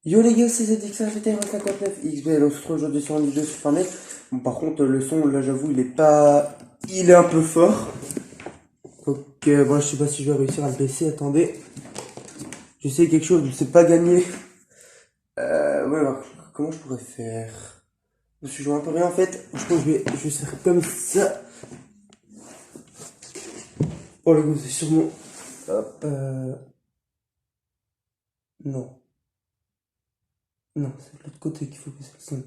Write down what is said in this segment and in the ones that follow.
Yo les gars, c'est ZXA GT59 XBL, on se retrouve aujourd'hui sur une vidéo sur Fortnite. Bon, par contre, le son, là j'avoue, il est pas... Il est un peu fort. Donc, bon, je sais pas si je vais réussir à le baisser, attendez. J'essaie quelque chose, je sais pas gagner. Ouais, alors, comment je pourrais faire? Parce que je vois un peu rien en fait. Je pense que je vais faire comme ça. Oh le gars, c'est sûrement... Hop, non. Non, c'est de l'autre côté qu'il faut baisser le son.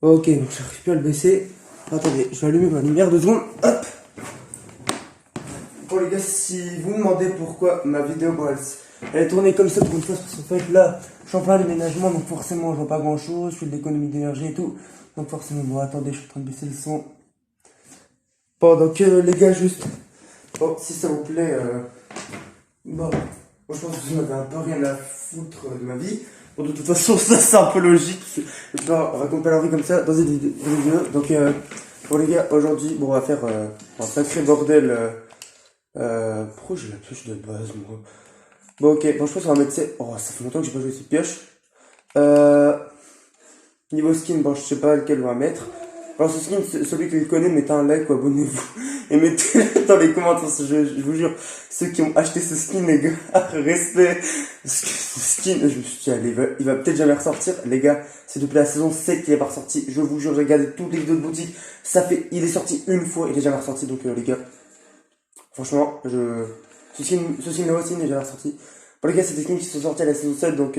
Ok, donc j'arrive plus à le baisser. Attendez, je vais allumer ma lumière 2 secondes. Hop. Bon les gars, si vous me demandez pourquoi ma vidéo, bon, elle est tournée comme ça pour une fois, parce qu'en fait là, je suis en plein déménagement, donc forcément je vois pas grand chose, je fais de l'économie d'énergie et tout. Donc forcément, bon attendez, je suis en train de baisser le son. Bon donc les gars, juste, bon si ça vous plaît, bon, moi je pense que vous n'avez un peu rien à foutre de ma vie. Bon de toute façon, ça c'est un peu logique, je peux pas raconter leur vie comme ça dans une vidéo. Donc bon les gars, aujourd'hui, bon on va faire un sacré bordel. Pourquoi j'ai la pioche de base, moi? Bon, ok, bon, je pense qu'on va mettre ces... Oh, ça fait longtemps que j'ai pas joué cette pioche. Euh, Niveau skin, bon, je sais pas lequel on va mettre. Alors, ce skin, celui qui le connaît, mettez un like ou abonnez-vous. Et mettez dans les commentaires, parce que je vous jure, ceux qui ont acheté ce skin, les gars, respect. Parce que ce skin, je me suis dit, allez, il va peut-être jamais ressortir. Les gars, c'est depuis la saison 7 qu'il est pas ressorti. Je vous jure, j'ai regardé toutes les vidéos de boutique. Il est sorti une fois, il est jamais ressorti, donc les gars. Franchement, ceci là aussi n'est jamais ressorti. Pour les gars, c'est des skins qui sont sortis à la saison 7, donc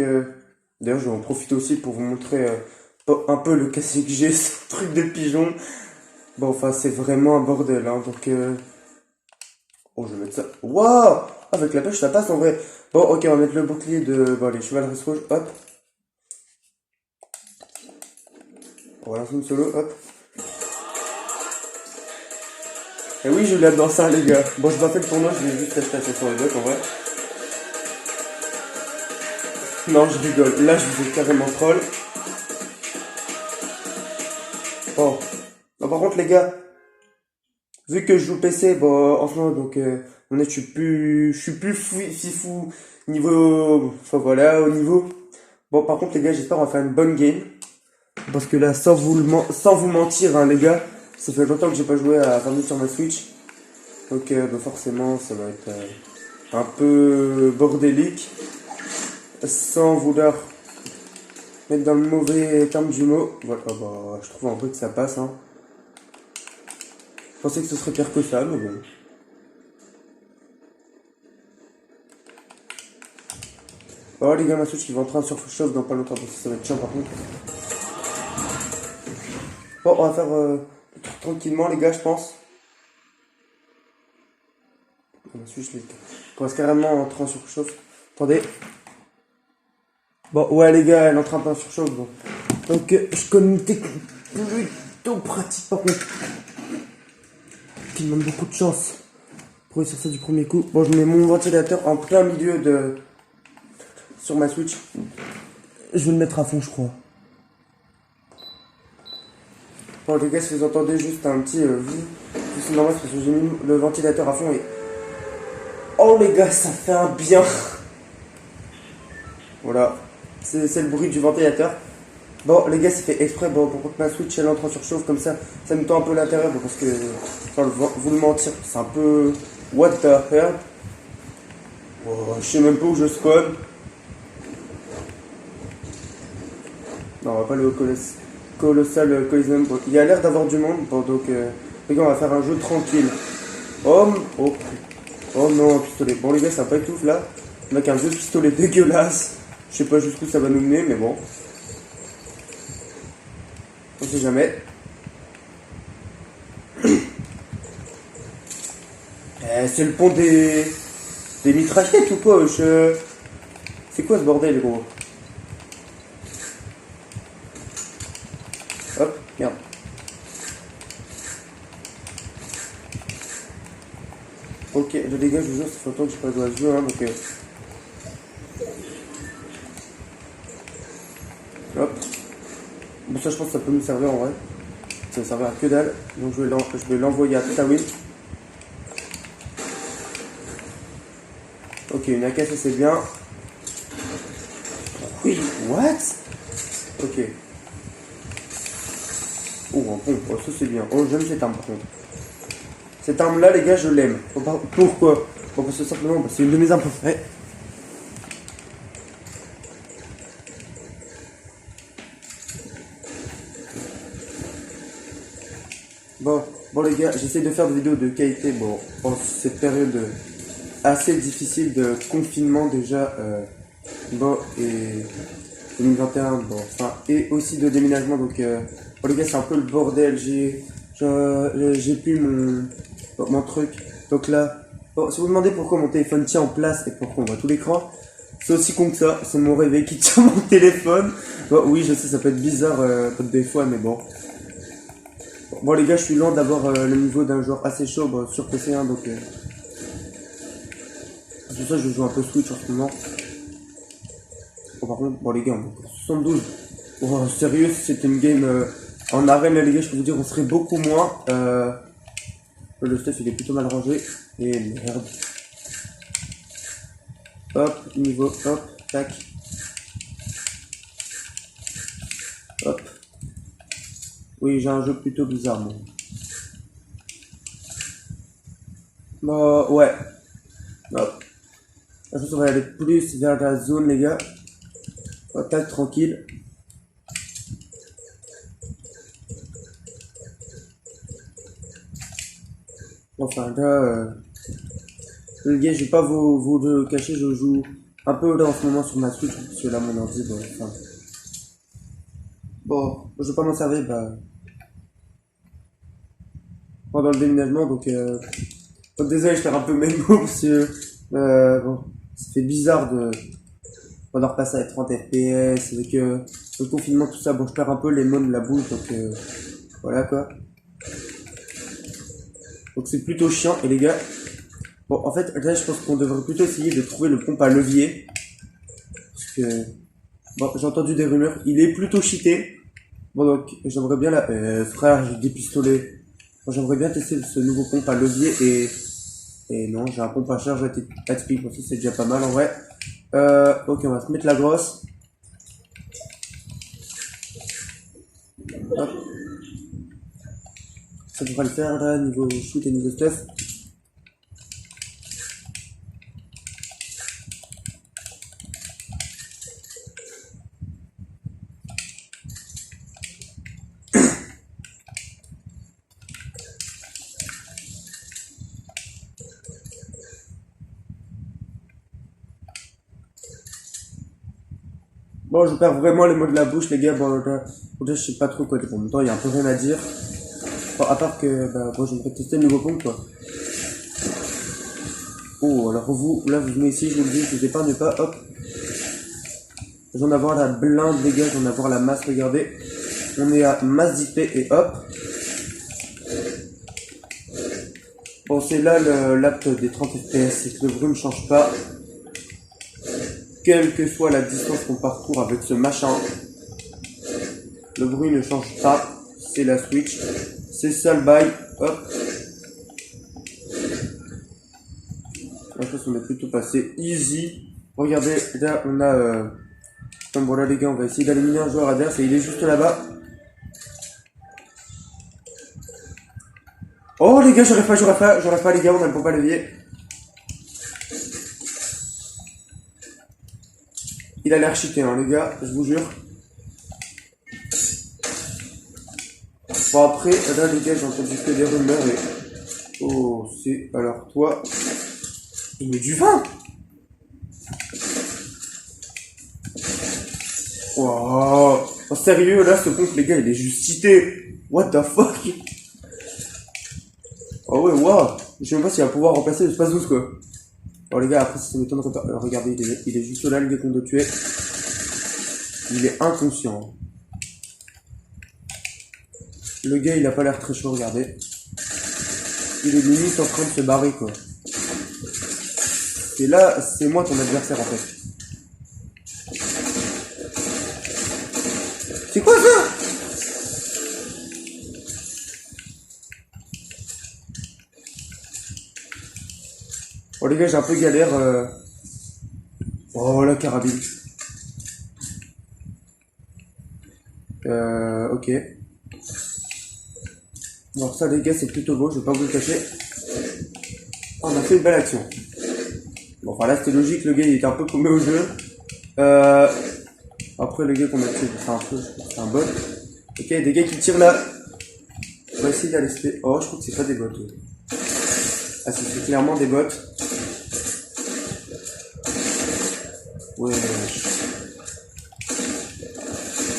d'ailleurs, je vais en profiter aussi pour vous montrer un peu le casse que j'ai, ce truc de pigeon. Bon, enfin, c'est vraiment un bordel, hein, donc oh, je vais mettre ça. Waouh! Avec la pêche, ça passe en vrai. Bon, ok, on va mettre le bouclier de... Bon, les chevaleresses rouges, hop. On va lancer une solo, hop. Et oui, je l'adore ça, les gars. Bon, j'ai pas fait le tournoi, je vais juste rester à 700 les en vrai. Non, je rigole. Là, je vous ai carrément troll. Oh. Non, par contre, les gars, vu que je joue PC, bon, en ce moment, donc, je suis plus fifou niveau, enfin voilà, au niveau. Bon, par contre, les gars, j'espère qu'on va faire une bonne game. Parce que là, sans vous mentir, hein, les gars, ça fait longtemps que j'ai pas joué à 20 minutes sur ma Switch. Donc, bah, forcément, ça va être un peu bordélique. Sans vouloir mettre dans le mauvais terme du mot. Voilà, bah, je trouve un peu que ça passe, hein. Je pensais que ce serait pire que ça, mais bon. Oh les gars, ma Switch qui va entrer en surchauffe dans pas longtemps, parce que ça va être chiant par contre. Bon, on va faire tranquillement les gars, je pense. Ma Switch, les gars. On va carrément entrer en surchauffe. Attendez. Bon, ouais les gars, elle entre un peu en surchauffe, bon. Donc, je connais une technique plutôt pratique par contre. Qui demande beaucoup de chance pour réussir ça du premier coup. Bon, je mets mon ventilateur en plein milieu de... sur ma Switch. Je vais le mettre à fond, je crois. Bon, les gars, si vous entendez juste un petit c'est normal parce que j'ai mis le ventilateur à fond et... Oh, les gars, ça fait un bien. Voilà. C'est le bruit du ventilateur. Bon, les gars, c'est fait exprès bon, pour que ma Switch elle entre en surchauffe comme ça. Ça me tend un peu l'intérieur bon, parce que, sans vous le mentir, c'est un peu... What the hell? Oh, je sais même pas où je spawn. Non, on va pas le Colossal Coliseum. Bon, il y a l'air d'avoir du monde. Bon, donc, les gars, on va faire un jeu tranquille. Oh, oh, oh non, un pistolet. Bon, les gars, ça va pas être ouf là. Avec un vieux pistolet dégueulasse. Je sais pas jusqu'où ça va nous mener, mais bon. On sait jamais. C'est le pont des mitraillettes ou quoi C'est quoi ce bordel, gros? Hop, merde. Ok, les dégâts, je vous jure, ça fait longtemps que je pas joué à ce jeu, hein, donc... Hop. Bon, ça, je pense que ça peut nous servir en vrai. Ça va servir à que dalle. Donc, je vais l'envoyer à Tatawin. Ok, une AK, ça c'est bien. Oui, what? Ok. Oh, un pont, oh, ça c'est bien. Oh, j'aime cette arme par contre. Cette arme là, les gars, je l'aime. Pourquoi? Bon, parce que simplement, c'est une de mes armes préférées. Bon les gars, j'essaie de faire des vidéos de qualité, bon, en cette période assez difficile de confinement déjà, bon, et 2021, bon, enfin, et aussi de déménagement, donc, bon les gars, c'est un peu le bordel, j'ai plus mon truc, donc là, bon, si vous vous demandez pourquoi mon téléphone tient en place et pourquoi on voit tout l'écran, c'est aussi con que ça, c'est mon réveil qui tient mon téléphone. Bon, oui, je sais, ça peut être bizarre des fois, mais bon. Bon les gars, je suis loin d'avoir le niveau d'un joueur assez chaud sur PC1, donc c'est pour ça que je joue un peu Switch en ce moment. Bon, par contre, bon les gars, on est 72. Oh, sérieux, si c'était une game en arène, là les gars, je peux vous dire, on serait beaucoup moins. Le stuff, il est plutôt mal rangé. Et merde. Hop, niveau, hop, tac. Hop. Oui, j'ai un jeu plutôt bizarre, moi. Ouais. Hop. Je pense qu'on va aller plus vers la zone, les gars. Tac, tranquille. Enfin, là, les gars, je vais pas vous le cacher, je joue un peu là en ce moment sur ma Switch, parce que là, mon ordi, bon, enfin. Bon, je vais pas m'en servir, pendant le déménagement, donc désolé, je perds un peu mes mots, parce que, bon, ça fait bizarre de repasser à 30 FPS, avec le confinement, tout ça, bon, je perds un peu les mots de la bouche, donc voilà quoi. Donc c'est plutôt chiant, et les gars, bon, en fait, là, je pense qu'on devrait plutôt essayer de trouver le pompe à levier, parce que, bon, j'ai entendu des rumeurs, il est plutôt cheaté, bon, donc, j'aimerais bien frère, j'ai des pistolets, bon, j'aimerais bien tester ce nouveau pompe à levier, et non, j'ai un pompe à charge à speed, aussi c'est déjà pas mal en vrai. Ok, on va se mettre la grosse. Hop. Ça devrait le faire là, niveau shoot et niveau stuff. Bon, je perds vraiment les mots de la bouche, les gars. Bon, là, je sais pas trop quoi dire. En même temps, il y a un peu rien à dire. Bon, à part que, moi, j'aimerais tester le nouveau pompe, quoi. Oh, alors vous, là, vous venez ici, je vous le dis, je vous épargne pas, hop. J'en avoir la blinde, les gars, j'en avoir la masse, regardez. On est à masse d'IP et hop. Bon, c'est là l'acte des 30 FPS, c'est que le bruit ne change pas. Quelle que soit la distance qu'on parcourt avec ce machin, le bruit ne change pas. C'est la Switch. C'est ça le bail. Hop. Je pense qu'on est plutôt passé easy. Regardez, là on a... bon là les gars, on va essayer d'éliminer un joueur adverse et il est juste là-bas. Oh les gars, j'aurais pas les gars, on a le pompe à levier. Il a l'air cheaté hein les gars, je vous jure. Bon après, là les gars, j'ai entendu que des rumeurs et... Oh, c'est... Alors toi... Il met du vin. Wow. Oh, sérieux, là, ce pompe, les gars, il est juste cheaté. What the fuck? Oh ouais, wow. Je sais même pas s'il va pouvoir remplacer l'espace 12, quoi. Oh les gars, après, ça m'étonnerait pas. Alors, regardez, il est juste là, le gars qu'on doit tuer. Il est inconscient. Le gars, il a pas l'air très chaud, regardez. Il est limite en train de se barrer, quoi. Et là, c'est moi ton adversaire, en fait. C'est quoi ça? Oh les gars, j'ai un peu galère. Oh la carabine. Ok. Alors ça les gars c'est plutôt beau, je vais pas vous le cacher. On a fait une belle action. Bon enfin là c'était logique, le gars il était un peu paumé au jeu. Après le gars qu'on a tué, c'est un bot. Ok, des gars qui tirent là. On va essayer d'aller se... Oh je crois que c'est pas des bots. Ah c'est clairement des bots. Ouais.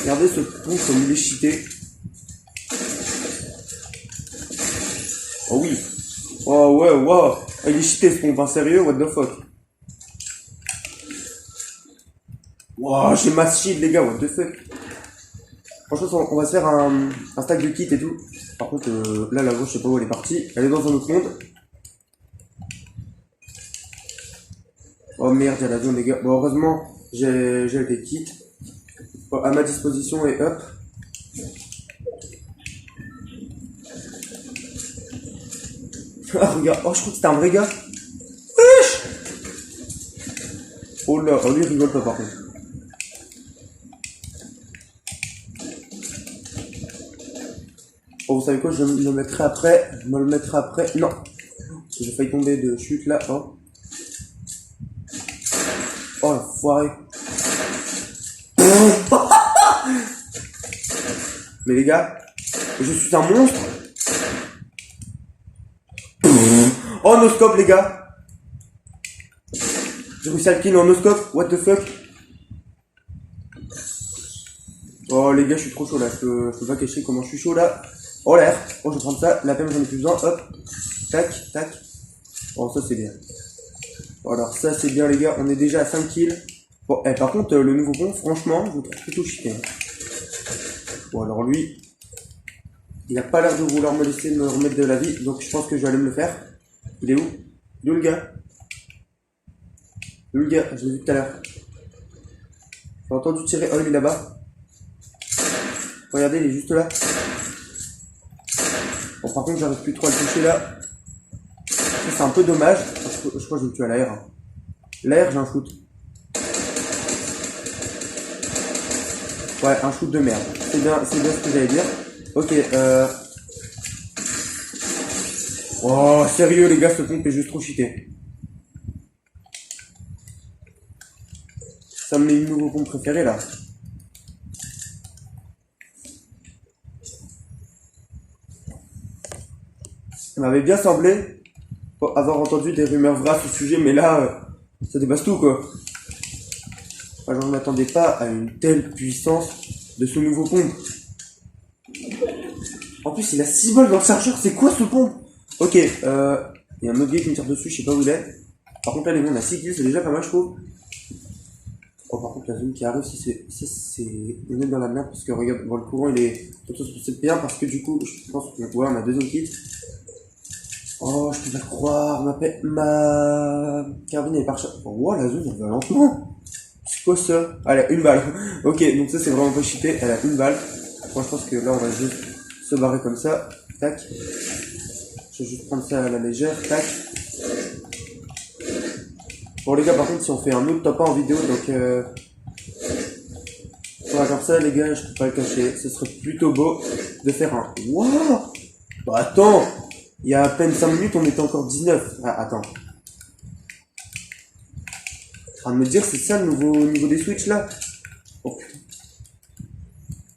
Regardez ce pont comme il est cheaté. Oh oui. Oh ouais, wow. Il est cheaté ce pont, pas sérieux, what the fuck. Wow, j'ai mass shield les gars, what the fuck. Franchement, on va se faire un stack de kit et tout. Par contre, là, la gauche, je sais pas où elle est partie. Elle est dans un autre monde. Oh merde, il y a la zone les gars. Bon, heureusement, j'ai des kits à ma disposition et hop. Ah, regarde. Oh, je crois que c'était un vrai gars. Wesh. Oh là, oh lui, il rigole pas par contre. Oh, vous savez quoi, je me le mettrai après. Je me le mettrai après. Non. J'ai failli tomber de chute là. Oh. Oh, l'enfoiré. Mais les gars, je suis un monstre. Oh, no scope, les gars. J'ai réussi à le kill en no scope. What the fuck. Oh, les gars, je suis trop chaud là. Je peux pas cacher comment je suis chaud là. Oh, l'air. Oh, je vais prendre ça. La peine, j'en ai plus besoin. Hop. Tac, tac. Oh, ça, c'est bien. Bon, alors, ça, c'est bien, les gars. On est déjà à 5 kills. Bon, par contre, le nouveau pont, franchement, je le trouve plutôt cheaté. Bon, alors lui, il a pas l'air de vouloir me laisser me remettre de la vie. Donc, je pense que je vais aller me le faire. Il est où? Il est où le gars? Il est où le gars? Je l'ai vu tout à l'heure. J'ai entendu tirer. Oh, il est là-bas. Regardez, il est juste là. Bon, par contre, j'arrive plus trop à le toucher là. Ça, c'est un peu dommage. Je crois que je vais le tuer à l'air. L'air, j'ai un shoot. Ouais, un shoot de merde. C'est bien ce que j'allais dire. Ok, Oh, sérieux, les gars, ce pompe est juste trop cheaté. Ça me met une nouveau pompe préféré là. Ça m'avait bien semblé avoir entendu des rumeurs vraies à ce sujet, mais là, ça dépasse tout quoi. Enfin, je ne m'attendais pas à une telle puissance de ce nouveau pompe. En plus, il a 6 balles dans le chargeur, c'est quoi ce pompe? Ok, il y a un autre gars qui me tire dessus, je sais pas où il est. Par contre, là, les gars, on a 6 kills, c'est déjà pas mal, je trouve. Oh, par contre, la zone qui arrive, on est dans la merde parce que regarde, bon, le courant il est c'est bien parce que du coup, je pense qu'on on a 2 zones kills. Oh, je peux pas croire, ma carbine est par chat. Oh, la zone elle va lentement. C'est quoi ça? Ah, elle a une balle. Ok, donc ça c'est vraiment pas cheaté, elle a une balle. Moi je pense que là on va juste se barrer comme ça. Tac. Je vais juste prendre ça à la légère. Tac. Bon les gars, par contre si on fait un autre top 1 en vidéo, donc voilà, comme ça les gars, je peux pas le cacher. Ce serait plutôt beau de faire un... Wouah. Bah attends, il y a à peine 5 minutes, on était encore 19. Ah, attends. En train de me dire, c'est ça le nouveau niveau des Switch là? Oh putain.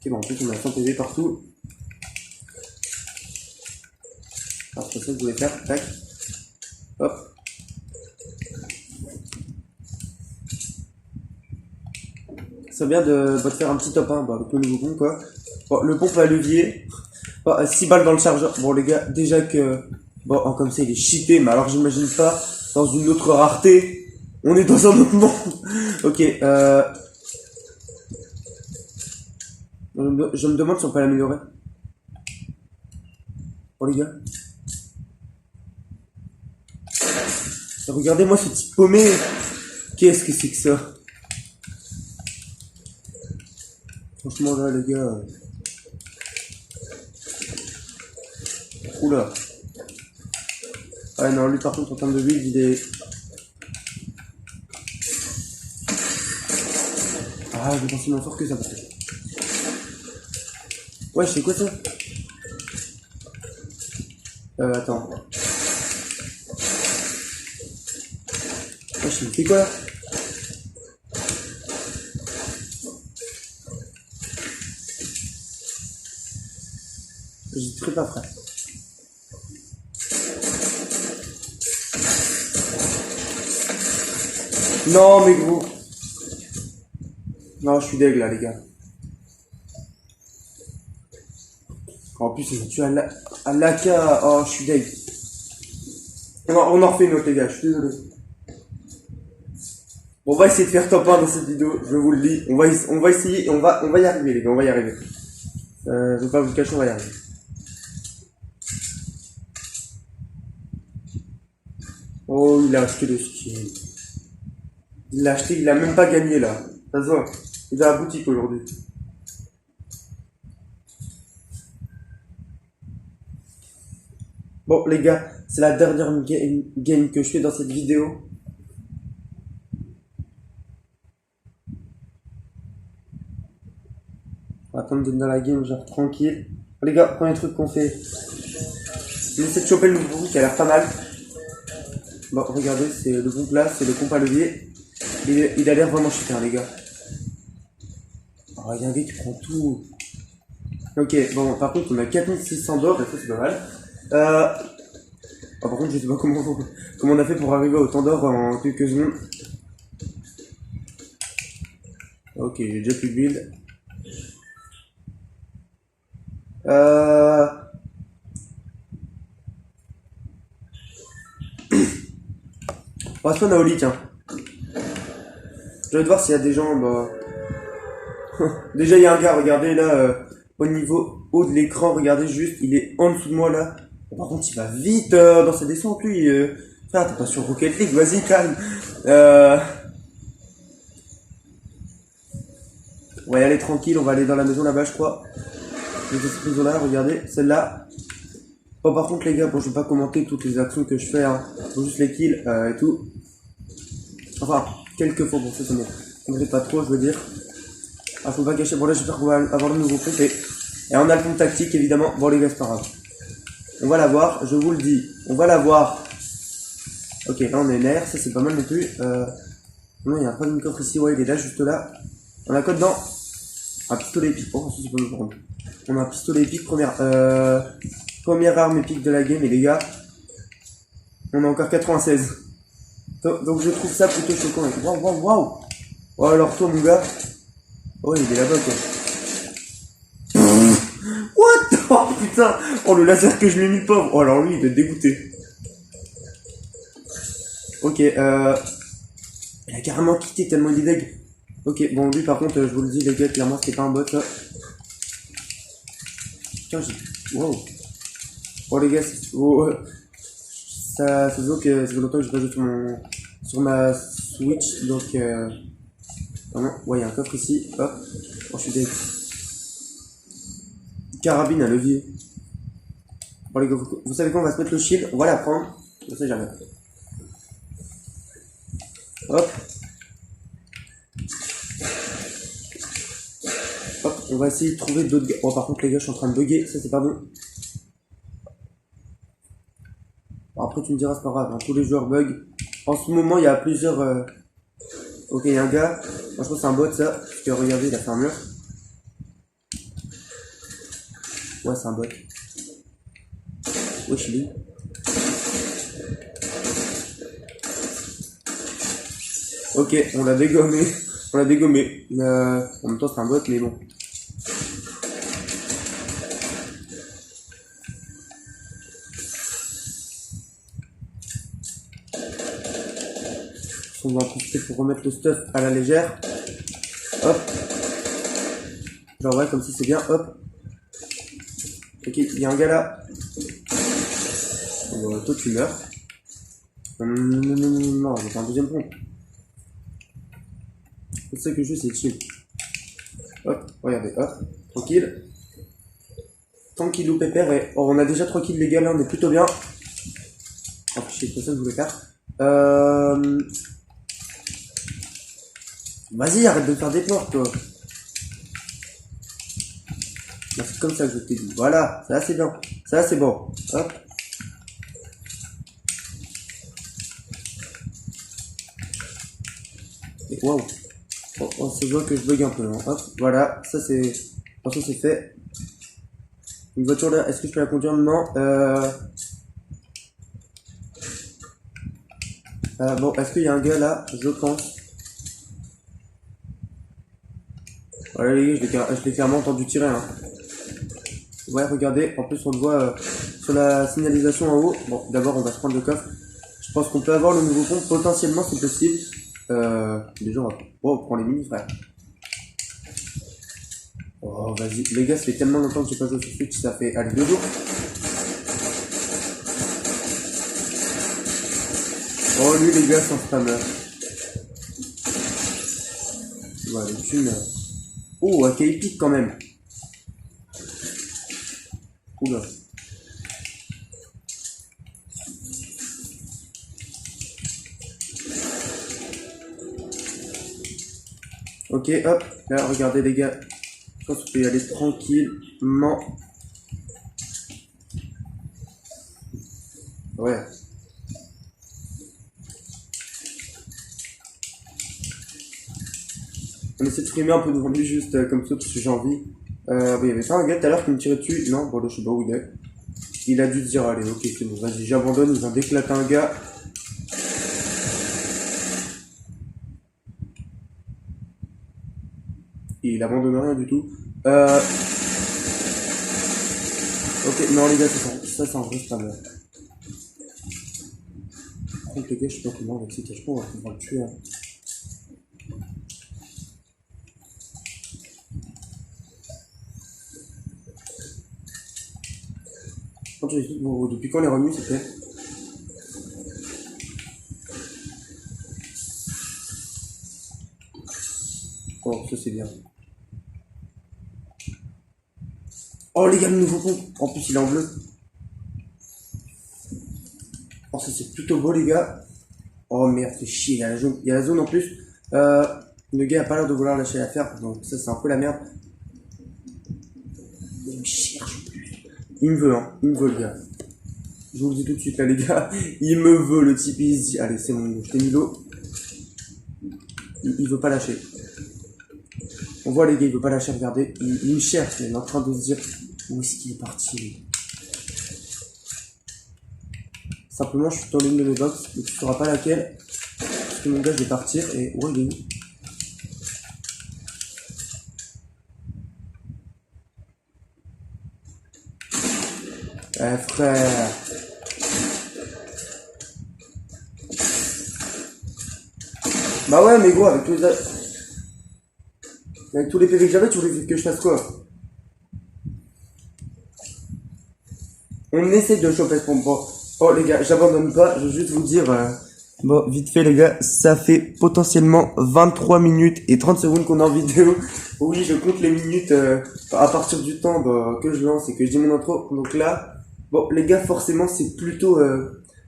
Ok, bon en plus on a 100 PV partout. Alors c'est ça que je voulais faire. Tac. Hop. C'est bien de faire un petit top 1 avec le nouveau pompe quoi. Bon, le pompe à levier. Bon, 6 balles dans le chargeur. Bon les gars, déjà que... Bon, comme ça il est cheaté, mais alors j'imagine pas dans une autre rareté. On est dans un autre monde. Ok, je me demande si on peut l'améliorer. Oh les gars. Regardez-moi ce petit paumé. Qu'est-ce que c'est que ça? Franchement là les gars... Oula. Ah non, lui par contre en termes de build il est... Ah, je pense moins fort que ça peut-être. Ouais, c'est quoi ça? Attends. Ouais, c'est quoi là? J'y très pas frère. Non mais gros. Non, je suis deg là les gars. En plus, ils ont tué à l'AK. Oh, je suis deg. On en refait une autre les gars, je suis désolé. Bon, on va essayer de faire top 1 dans cette vidéo, je vous le dis. On va essayer et on va y arriver les gars, on va y arriver. Je vais pas vous le cacher, on va y arriver. Oh, il a acheté le skin. Il l'a acheté, il a même pas gagné là. Ça se voit. Il est à la boutique aujourd'hui. Bon les gars, c'est la dernière game que je fais dans cette vidéo. On va attendre d'être dans la game, genre tranquille. Bon, les gars, premier truc qu'on fait. On essaie de choper le nouveau qui a l'air pas mal. Bon, regardez, c'est le bon là, c'est le compas levier. Il a l'air vraiment super, les gars. Oh, il y a un gars qui prend tout. Ok, bon, par contre, on a 4600 d'or, et ça, c'est pas mal. Oh, par contre, je sais pas comment on a fait pour arriver au temps d'or en quelques secondes. Ok, j'ai déjà plus de build. On va se prendre à Oli, tiens. Je vais voir s'il y a des gens, bah... Déjà, il y a un gars, regardez, là, au niveau haut de l'écran, regardez juste, il est en dessous de moi, là. Par contre, il va vite dans sa descente, lui. Frère, t'es pas sur Rocket League, vas-y, calme. On va y aller tranquille, on va aller dans la maison là-bas, je crois. Cette maison-là, regardez, celle-là. Bon, par contre, les gars, bon, je vais pas commenter toutes les actions que je fais, hein. Faut juste les kills et tout. Enfin, quelques fois, bon, c'est bon. On ne pas trop, je veux dire. Ah, faut pas cacher. Bon, là, j'espère qu'on va avoir le nouveau préfet. Et on a le compte tactique, évidemment. Bon, les gars, c'est pas grave. On va l'avoir, je vous le dis. On va l'avoir. Ok, là, on est l'air, ça, c'est pas mal non plus. Non, il y a un troisième coffre ici, ouais, il est là, juste là. On a quoi dedans? Un pistolet épique. Oh, ça, c'est pas nous prendre. On a un pistolet épique, première arme épique de la game, et les gars, on a encore 96. Donc je trouve ça plutôt choquant. Waouh, waouh, waouh. Oh, alors toi, mon gars. Oh, il est là-bas, quoi. What? Oh, putain. Oh, le laser que je lui ai mis, le pauvre. Oh, alors lui, il doit être dégoûté. Ok, il a carrément quitté tellement il est deg. Ok, bon, lui, par contre, je vous le dis, les gars, clairement, c'était pas un bot, là. Putain, j'ai... Wow. Oh, les gars, ça se voit que ça fait longtemps que j'ai pas joué sur ma Switch, donc vraiment, ouais, il y a un coffre ici, hop, oh, je suis deg. Carabine à levier. Bon, les gars, vous savez quoi, on va se mettre le shield, on va la prendre, je sais jamais. Hop. Hop, on va essayer de trouver d'autres gars. Oh, par contre, les gars, je suis en train de bugger, ça c'est pas bon. Bon, après, tu me diras, c'est pas grave, hein, tous les joueurs bug. En ce moment, il y a plusieurs. Ok, il y a un gars, moi je pense que c'est un bot ça, parce que regardez, il a fait un mur. Ouais, c'est un bot. Wesh, lui. Ok, on l'a dégommé. On l'a dégommé. En même temps, c'est un bot, mais bon. On va en profiter pour remettre le stuff à la légère. Hop. Genre, ouais, comme si c'est bien. Hop. Ok, il y a un gars là. Toi, tu meurs. Non, j'ai pas un deuxième pompe. C'est ça que je veux, c'est chill. Hop, regardez, hop, tranquille. Tranquillou pépère, et oh, on a déjà 3 kills les gars, là, on est plutôt bien. Oh, je sais pas ça que je voulais faire. Vas-y, arrête de me faire des portes, toi. ça, c'est comme ça que je t'ai dit. Voilà, ça c'est bien. Ça c'est bon. Hop. Et waouh. On se voit que je bug un peu. Hein. Hop, voilà, ça c'est. Ça c'est fait. Une voiture là, est-ce que je peux la conduire? Non. Bon, est-ce qu'il y a un gars là? Je pense. Voilà les gars, je l'ai clairement entendu tirer. Hein. Ouais, regardez, en plus on le voit sur la signalisation en haut. Bon, d'abord on va se prendre le coffre. Je pense qu'on peut avoir le nouveau pont, potentiellement c'est possible. Déjà on va... Oh, on prend les mini frères. Oh vas-y, les gars, ça fait tellement longtemps que j'ai pas joué sur Switch, ça fait, allez, 2 jours. Oh lui les gars, c'est un spammer. Ouais, les thunes... Oh, ok, épique quand même. Oula. Ok, hop. Là, regardez les gars. Je pense qu'on peut y aller tranquillement. Ouais. On essaie de frimer un peu devant lui juste comme ça parce que j'ai envie. Il y avait pas un gars tout à l'heure qui me tirait dessus. Non, bon là je sais pas où il est. Il a dû dire allez, ok c'est bon, vas-y j'abandonne, il vient d'éclater un gars. Et il abandonne rien du tout. Ok, non les gars, ça c'est un vrai spammer. Par contre les gars, je sais pas comment avec ces cache-pots, on va pouvoir le tuer. Hein. Depuis quand les remis, s'il te plaît? Oh, ça c'est bien. Oh les gars, le nouveau pont. En plus, il est en bleu. Oh, ça c'est plutôt beau, les gars. Oh merde, c'est chier, il y a la zone, il y a la zone en plus. Le gars a pas l'air de vouloir lâcher l'affaire, donc ça c'est un peu la merde. Il me cherche. Il me veut, hein. Il me veut, le gars. Je vous le dis tout de suite, là, les gars. Il me veut, le type. Il se dit, allez, c'est bon, je t'ai mis l'eau. Il veut pas lâcher. On voit, les gars, il veut pas lâcher, regardez. Il me cherche, il est en train de se dire, où est-ce qu'il est parti, lui. Simplement, je suis dans l'une de mes box, mais tu sauras pas laquelle. Parce que mon gars, je vais partir, et ouais, il est où? Frère. Bah ouais, mais gros, avec tous les PV que j'avais, tu voulais que je fasse quoi? On essaie de choper ce pompon. Oh les gars, j'abandonne pas, je veux juste vous dire... Bon, vite fait les gars, ça fait potentiellement 23 minutes et 30 secondes qu'on est en vidéo. Oui, je compte les minutes à partir du temps que je lance et que je dis mon intro. Donc là, bon les gars, forcément c'est plutôt...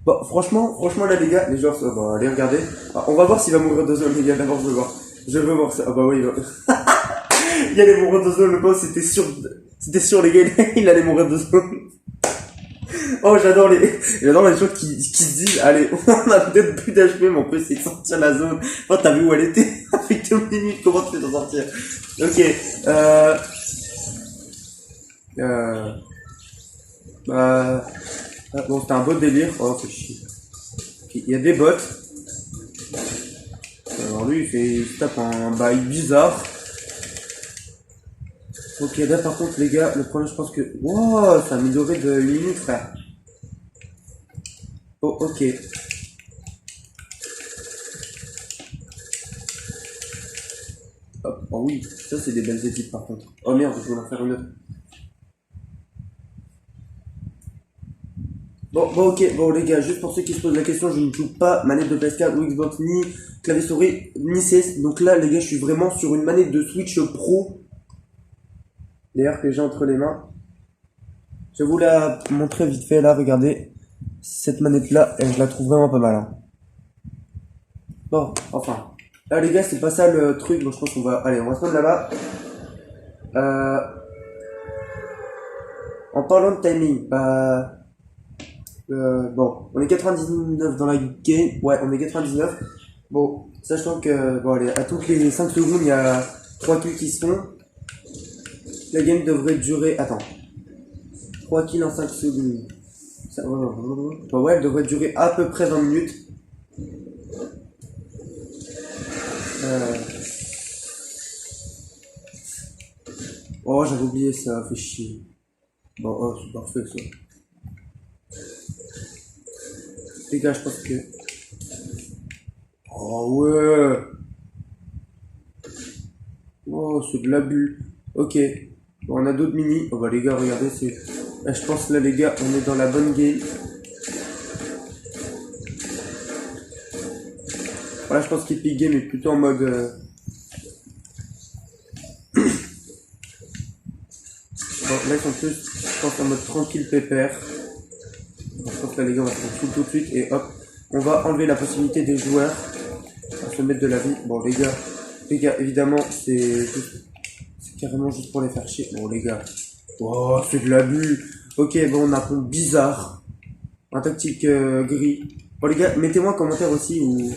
Bon, franchement là les gars, les joueurs, bon, allez regarder. Ah, on va voir s'il va mourir de zone les gars, d'abord je veux voir. Je veux voir ça. Ah bah oui, il va... il allait mourir de zone, le boss, c'était sûr les gars, il allait mourir de zone. Oh, j'adore les gens qui se disent, allez, on a peut-être plus d'HP, mais on peut essayer de sortir la zone. Oh, t'as vu où elle était? Avec 2 minutes, comment tu fais d'en sortir? Ok, bon, c'était un beau délire. Oh, c'est chier. Okay, il y a des bots. Alors lui, il se tape un bail bizarre. Ok, là par contre, les gars, le problème, je pense que... Wow, ça a amélioré de 8 minutes, frère. Oh, ok. Hop, oh oui, ça c'est des belles équipes par contre. Oh merde, je vais en faire une autre. Bon, ok, bon les gars, juste pour ceux qui se posent la question, je ne joue pas manette de PS4 ou Xbox, ni clavier souris, ni CS. Donc là, les gars, je suis vraiment sur une manette de Switch Pro. D'ailleurs, que j'ai entre les mains. Je vais vous la montrer vite fait là, regardez. Cette manette là, je la trouve vraiment pas mal. Hein. Bon, enfin. Là les gars, c'est pas ça le truc, donc je pense qu'on va... Allez, on va se mettre là-bas. En parlant de timing, bon, on est 99 dans la game. Ouais, on est 99. Bon, sachant que, bon, allez, à toutes les 5 secondes, il y a 3 kills qui se font. La game devrait durer, attends, 3 kills en 5 secondes. Bah ouais, elle devrait durer à peu près 20 minutes. Oh, j'avais oublié ça, fait chier. Bon, oh, c'est parfait ça. Les gars, je pense que... Oh ouais. Oh, c'est de l'abus. Ok. Bon, on a d'autres mini. Oh bah les gars, regardez, c'est... Là, je pense là les gars, on est dans la bonne game. Voilà, je pense qu'Epic Game est plutôt en mode... Bon, là ils sont plus, je pense, en mode tranquille pépère. Bon, je pense que là les gars, on va se faire tout de suite et hop. On va enlever la possibilité des joueurs à se mettre de la vie. Bon les gars, évidemment, c'est carrément juste pour les faire chier. Bon les gars. Oh, c'est de l'abus. Ok, bon, on a un pont bizarre. Un tactique gris. Bon les gars, mettez-moi un commentaire aussi ou...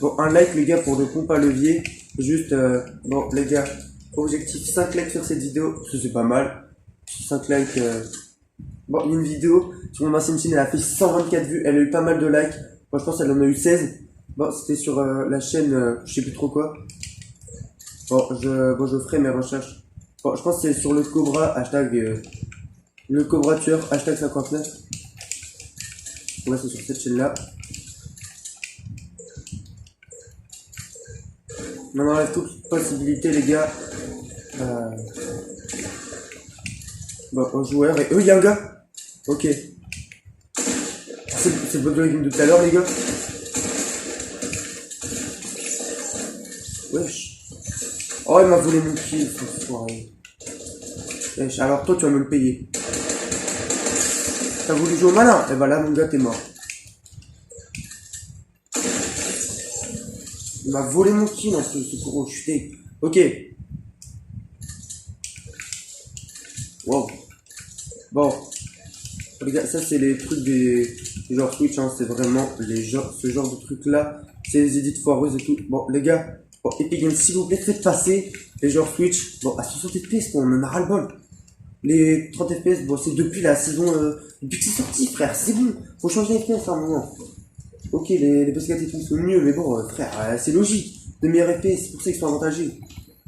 Bon, un like les gars pour le pompe à levier. Juste, bon les gars, objectif 5 likes sur cette vidéo. Parce que c'est pas mal. 5 likes... Bon, il y a une vidéo sur mon ancienne chaîne, elle a fait 124 vues. Elle a eu pas mal de likes. Moi je pense qu'elle en a eu 16. Bon, c'était sur la chaîne, je sais plus trop quoi. Bon, je ferai mes recherches. Bon, je pense que c'est sur le Cobra, hashtag... le Cobra tueur, hashtag 59. Ouais, c'est sur cette chaîne-là. On enlève toute possibilité, les gars. Bon, aux joueurs. Et eux, il y a un gars. Ok. C'est le bug de la game de tout à l'heure, les gars. Wesh. Oh, il m'a volé mon kill, ce soirée. Wesh, alors toi, tu vas me le payer. T'as voulu jouer au malin? Eh ben là, mon gars, t'es mort. Il m'a volé mon kill, en plus, ce gros chuté. Ok. Wow. Bon. Les gars, ça, c'est les trucs des genre Twitch, hein. C'est vraiment ce genre de trucs-là. C'est les édits foireuses et tout. Bon, les gars. Bon, Epic Games, s'il vous plaît, faites passer les genres Twitch. Bon, à 60 FPS, on en a ras le bol. Les 30 FPS, bon, c'est depuis la saison, depuis que c'est sorti, frère, c'est bon. Faut changer les FPS à un moment. Ok, les PC et tout sont mieux, mais bon, frère, c'est logique. De meilleurs FPS, c'est pour ça qu'ils sont avantagés.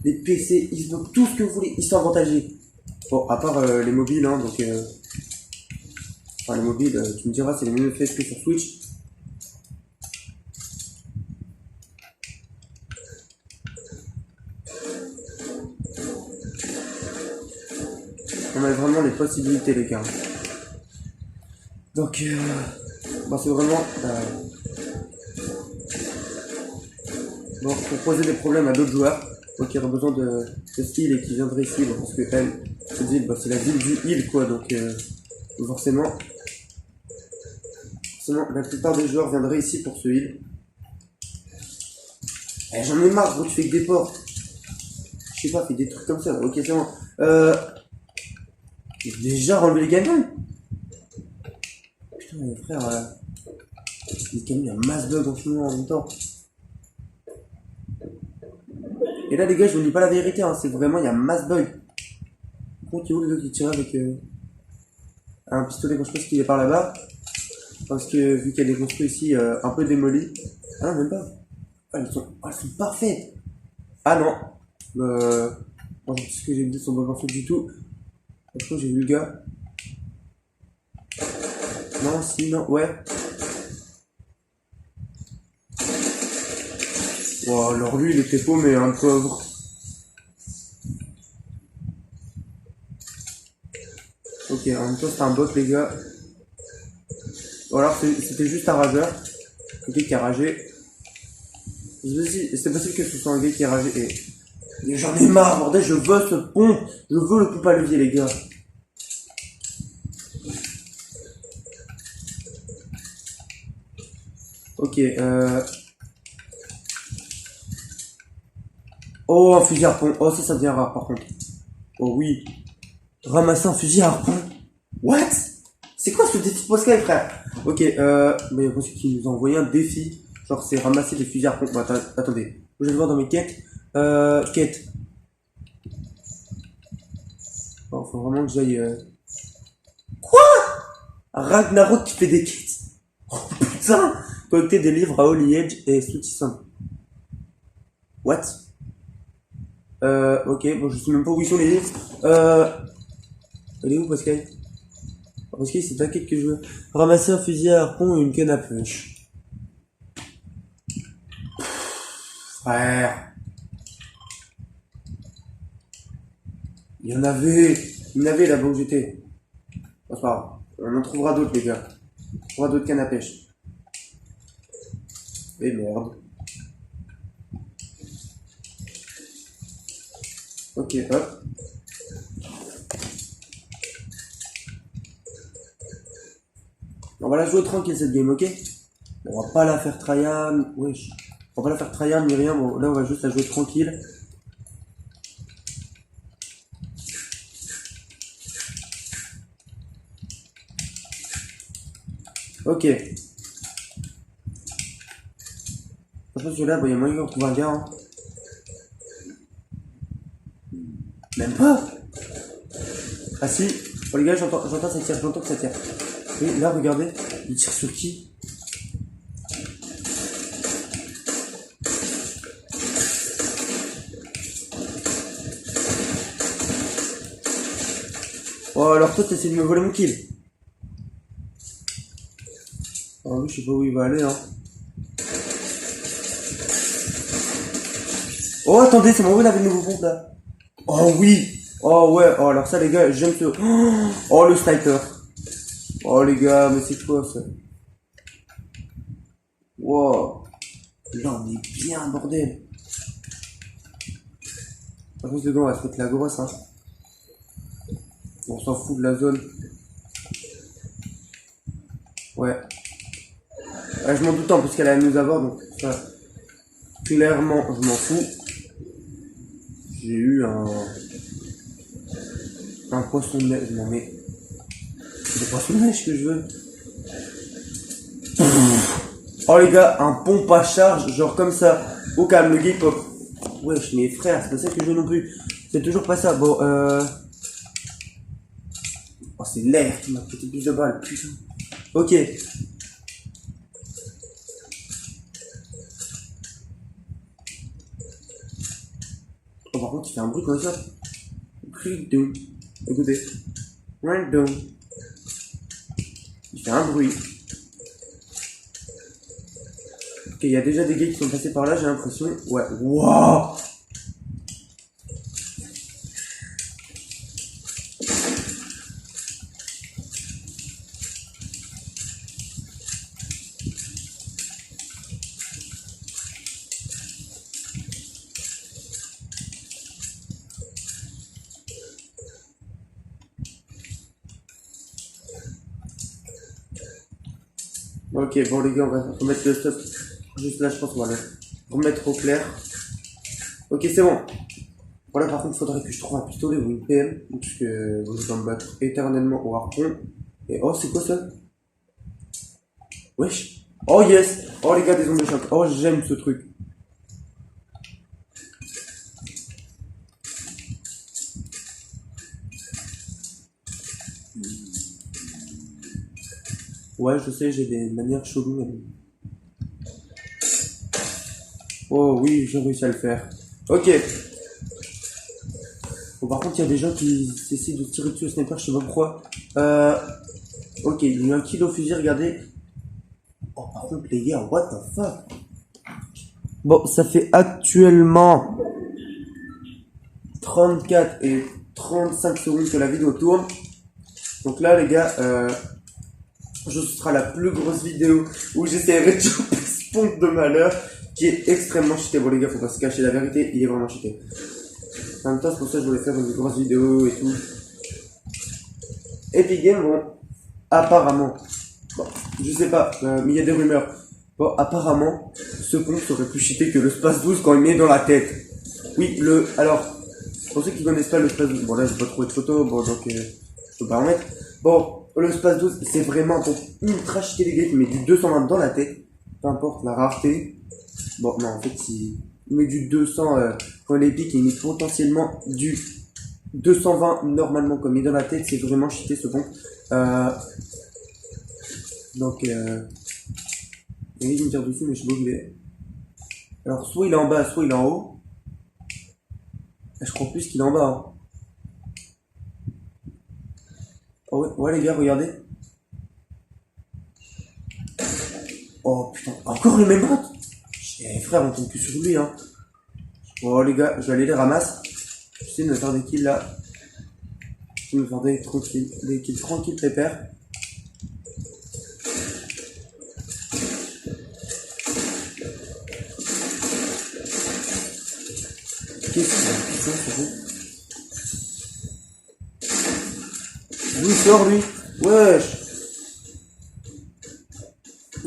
Les PC, Xbox, tout ce que vous voulez, ils sont avantagés. Bon, à part les mobiles, hein, donc... Enfin, les mobiles, tu me diras, c'est les mêmes FPS que sur Switch. On a vraiment les possibilités, les gars. Donc, bon, c'est vraiment... bon, pour poser des problèmes à d'autres joueurs, donc qui auraient besoin de skill et qui viendraient ici, bon, parce que elle, cette ville, bah, c'est la ville du heal, quoi, donc forcément, la plupart des joueurs viendraient ici pour ce heal. Eh, j'en ai marre, gros, tu fais que des portes. Je sais pas, fais des trucs comme ça, ok, c'est bon. J'ai déjà relevé les camions. Putain, mes frères, les camions, il y a masse bug en ce moment en même temps. Et là, les gars, je vous dis pas la vérité, hein, c'est vraiment, il y a masse bug. Par contre, il y a où le gars qui tire avec un pistolet, bon, je pense qu'il est par là-bas. Parce que vu qu'il y a des construits ici un peu démolis. Ah non, même pas. Ah, elles sont parfaites. Ah non. Bon, ce que j'ai dit sont pas parfaites du tout. Je crois que j'ai vu le gars. Non, si, non, ouais. Wow, alors lui, il était paumé, un pauvre. Ok, en même temps, c'était un bot, les gars. Ou alors, c'était juste un rageur. Ok, qui a ragé. C'est possible que ce soit un gars qui a ragé. Et j'en ai marre, bordel, je veux ce pont. Je veux le pompe à levier, les gars. Ok, oh, un fusil à pont. Oh, ça devient rare, par contre. Oh oui. Ramasser un fusil à harpon. What? C'est quoi ce défi Pascal, frère? Ok, mais parce qu'il nous a envoyé un défi. Genre, c'est ramasser des fusils à harpon. Bon, attendez. Je vais le voir dans mes quêtes. Quête. Oh, faut vraiment que j'aille. Quoi? Ragnarok qui fait des quêtes. Oh putain! Collecter des livres à Holy Edge et Soutissant. What? Ok, bon, je sais même pas où ils sont les livres. Elle est où, Pascal? Pascal, c'est ta quête que je veux. Ramasser un fusil à harpon et une canne à pêche. Frère. Il y en avait là-bas où j'étais. C'est pas grave. On en trouvera d'autres, les gars. On trouvera d'autres cannes à pêche. Et merde. Ok, hop. On va la jouer tranquille cette game, ok? On va pas la faire tryhard. Wesh. On va pas la faire tryhard ni rien. Bon, là, on va juste la jouer tranquille. Ok. Franchement, celui-là, il y a moyen qu'on trouve un gars. Hein. Même pas. Ah si. Oh les gars, j'entends ça tire, j'entends que ça tire. Et là, regardez, il tire sur qui? Oh, alors toi, t'essaies de me voler mon kill. Oh oui, je sais pas où il va aller, hein. Oh, attendez, c'est moi où il avait le nouveau compte, là. Oh oui. Oh ouais, oh alors ça, les gars, j'aime ce... Oh, le sniper. Oh les gars, mais c'est quoi ça? Wow. Là, on est bien, bordel. Par contre, les gars, on va se mettre la grosse, hein. On s'en fout de la zone. Ouais. Je m'en doute parce qu'elle allait nous avoir, donc ça, clairement, je m'en fous. J'ai eu un poisson de neige, je m'en mets. C'est des poissons de neige que je veux. Oh les gars, un pompe à charge, genre comme ça. Au calme, le gay pop. Wesh, mes frères, c'est pas ça que je veux non plus. C'est toujours pas ça. Bon, oh, c'est l'air qui m'a pété plus de balles, putain. Ok. Oh, par contre, il fait un bruit comme ça. Random. Écoutez. Random. Il fait un bruit. Ok, il y a déjà des gars qui sont passés par là, j'ai l'impression. Ouais. Waouh. Ok, bon les gars, on va remettre le stop. Juste là, je pense qu'on va le remettre au clair. Ok, c'est bon. Voilà, par contre, il faudrait que je trouve un pistolet ou une PM. Parce que je dois me battre éternellement au harpon. Et oh, c'est quoi ça? Wesh. Oh yes. Oh les gars, des ondes de choc. Oh, j'aime ce truc. Ouais, je sais, j'ai des manières cheloues. Oh oui, j'ai réussi à le faire. Ok. Bon, par contre, il y a des gens qui essaient de tirer dessus au sniper, je sais pas pourquoi. Ok, il y a eu un kill au fusil, regardez. Oh, par contre, les gars, what the fuck? Bon, ça fait actuellement 34 et 35 secondes que la vidéo tourne. Donc là, les gars, ce sera la plus grosse vidéo où j'essaierai de choper ce pompe de malheur qui est extrêmement cheaté. Bon les gars, faut pas se cacher la vérité, il est vraiment cheaté. En même temps, c'est pour ça que je voulais faire une grosse vidéo et tout. Epic Games, bon, apparemment, bon, je sais pas, mais il y a des rumeurs. Bon, apparemment, ce pompe serait plus cheaté que le Space 12 quand il met dans la tête. Oui, alors, Pour ceux qui connaissent pas le Space 12, bon là j'ai pas trouvé de photo, bon donc je peux pas en mettre. Bon, le Space 12 c'est vraiment pour ultra cheater les gars, il met du 220 dans la tête, peu importe la rareté. Bon non en fait il met du 200 quand il est épique, il met potentiellement du 220 normalement comme il est dans la tête, c'est vraiment cheaté ce compte. Donc il y a une tire dessus mais je sais pas où il est. Alors soit il est en bas, soit il est en haut. Je crois plus qu'il est en bas. Hein. Oh ouais, ouais les gars, regardez. Oh putain, encore le même bot. Eh frère, on tombe plus sur lui hein. Bon les gars, je vais aller les ramasser. J'essaie de me faire des kills là. Je vais me faire des kills tranquilles pépère. Qu'est-ce que c'est bon. D'où il sort lui? Wesh.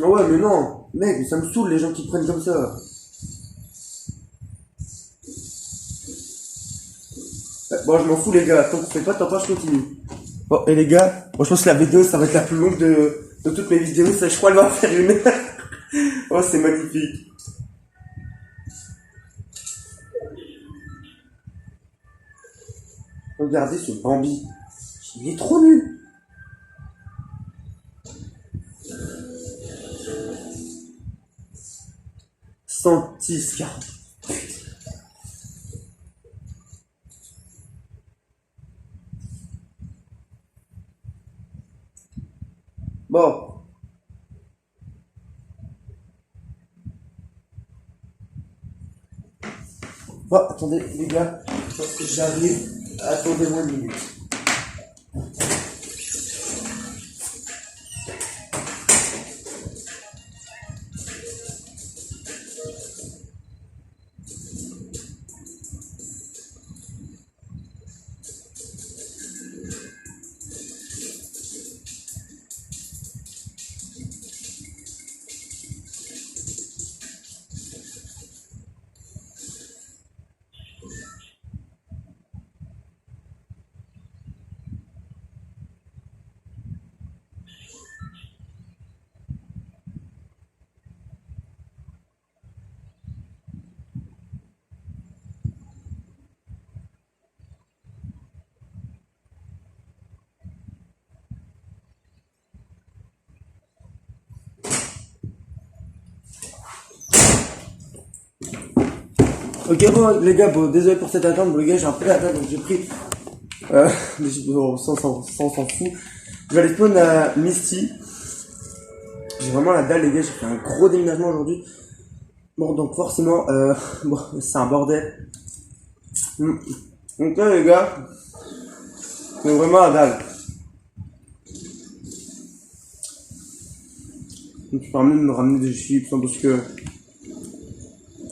Ah ouais mais non. Mec, ça me saoule les gens qui prennent comme ça. Bon je m'en fous les gars, tant qu'on fait pas, tant pas je continue. Bon et les gars, bon, je pense que la vidéo ça va être la plus longue de toutes mes vidéos, ça je crois elle va faire 1 heure. Oh c'est magnifique. Regardez ce Bambi. Il est trop nul. Santis, bon. Bon, attendez les gars, je pense que j'arrive. Attendez-moi 1 minute. Ok bon les gars, bon désolé pour cette attente, bon les gars j'ai un peu d'attente donc j'ai pris sans s'en fout. Je vais aller spawn à Misty. J'ai vraiment la dalle les gars, j'ai fait un gros déménagement aujourd'hui. Bon donc forcément bon c'est un bordel. Donc là les gars, c'est vraiment la dalle. Donc je peux même me ramener des chips hein, parce que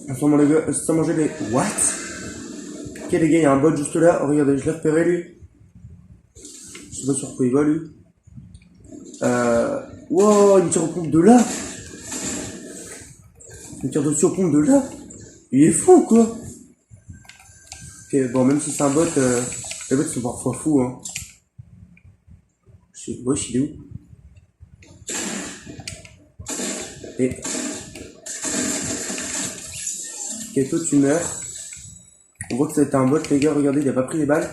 les gars, sans manger les... What? Ok les gars, il y a un bot juste là. Oh, regardez, je l'ai repéré lui. Je sais pas sur quoi il va lui. Wow, il me tire aux pompes de là. Il me tire dessus aux pompes de là. Il est fou quoi. Ok, bon, même si c'est un bot, les bots sont parfois fous hein. Wesh, il est où? Et... Ok, toi tu meurs. On voit que ça a été un bot les gars, regardez, il a pas pris les balles.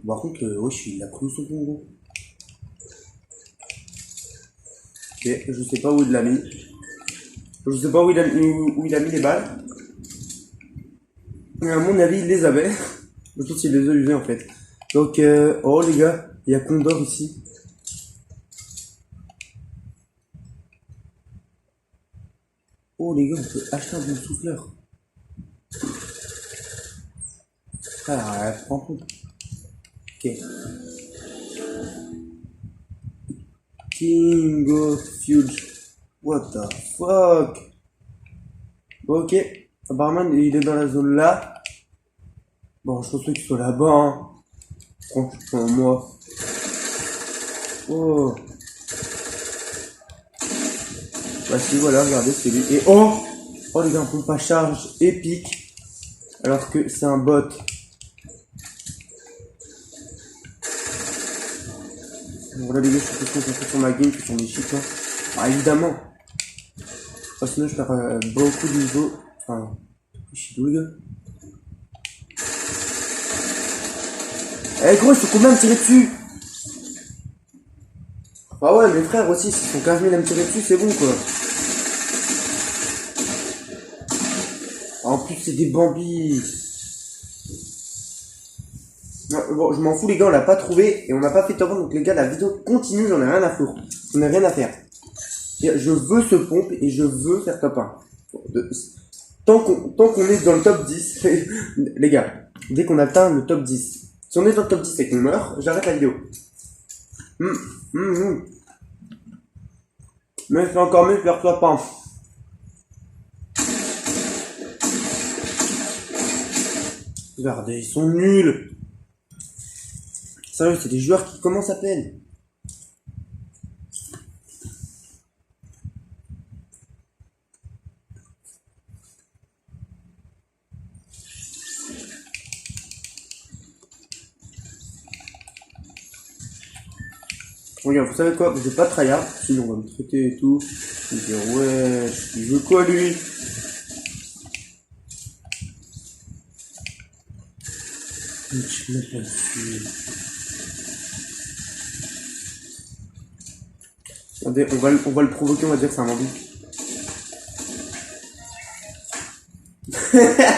Par contre, wesh, il a pris son con gros. Ok, je sais pas où il l'a mis. Je sais pas où il a mis les balles. Mais à mon avis, il les avait. Je pense qu'il les a usés en fait. Donc, oh les gars, il y a Condor ici. Oh les gars, on peut acheter un bon souffleur. Ah, prends compte. Ok. King of Fuge. What the fuck? Ok. Apparemment, il est dans la zone là. Bon, je pense qu'il soit là-bas. Hein. Franchement, moi. Oh. Bah si, voilà, regardez, c'est lui. Et oh les gars, un pompe à charge épique. Alors que c'est un bot. Voilà les gars, je suis plus concentré sur ma game que sur mes chiffres. Hein. Ah évidemment. Oh, sinon je perds beaucoup de niveau. Enfin, je suis doué. Eh gros, ils sont combien à me tirer dessus? Ah ouais, mes frères aussi, s'ils sont 15 000 à me tirer dessus, c'est bon quoi. En plus, c'est des bambis. Non, bon, je m'en fous les gars, on l'a pas trouvé et on n'a pas fait top 1, donc les gars, la vidéo continue, j'en ai rien à foutre. J'en ai rien à faire. Je veux ce pompe et je veux faire top 1. Tant qu'on est dans le top 10, les gars, dès qu'on atteint le top 10, si on est dans le top 10 et qu'on meurt, j'arrête la vidéo. Mais c'est encore mieux de faire top 1. Regardez, ils sont nuls. Sérieux, c'est des joueurs qui, comment ça s'appelle? Regarde, vous savez quoi? Je vais pas tryhard, sinon on va me traiter et tout. Je vais dire, ouais, il veut quoi lui? Je me mets pas dessus. Attendez, on va le provoquer, on va dire que c'est un bandit.